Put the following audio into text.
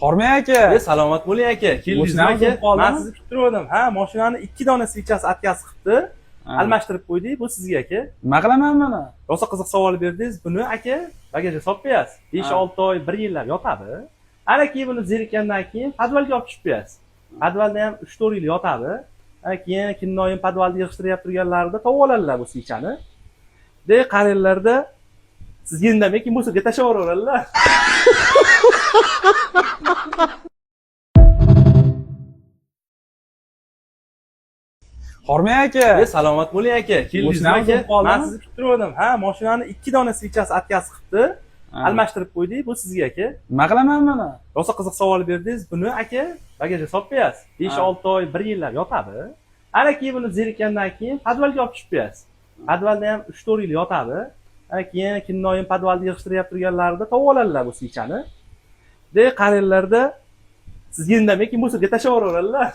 Hormay aka. Salomat bo'ling aka. Keldingizmi Mashinani aka? olib qoldimi? Men sizni kutib turgandim. Ha, mashinani 2 dona svechasi atkasi qilibdi. Almashtirib qo'ydik. Bu sizga aka. Nima qilaman buni? Rosa qiziq savol berdingiz. Buni aka bagajga solib qo'yasiz. 5-6 oy, 1 yillab yotadi. Ana keyin buni zerikkandan keyin podvalga olib tushib qo'yasiz. Podvalda ham 3-4 yil yotadi. Ana keyin kinnoyim podvalda yig'ishtirib turganlarida topib oladilar bu svechani. De qaranglarda sizga indamay keyin musorga tashlab yuboraveradilar. Hormay aka. Salomat bo'ling aka. Keldingizmi Mashinani aka? olib qoldimi? Men sizni kutib turgandim. Ha, mashinani 2 dona svechasi atkasi qilibdi. Almashtirib qo'ydik. Bu sizga aka. Nima qilaman buni? Rosa qiziq savol berdingiz. Buni aka bagajga solib qo'yasiz. 5-6 oy, 1 yillab yotadi. Ana keyin buni zerikkandan keyin podvalga olib tushib qo'yasiz. Podvalda ham 3-4 yil yotadi. Ana keyin kinnoyim podvalda yig'ishtirib turganlarida topib oladilar bu svechani. De qaranglarda sizga indamay keyin musorga tashlab yuboraveradilar.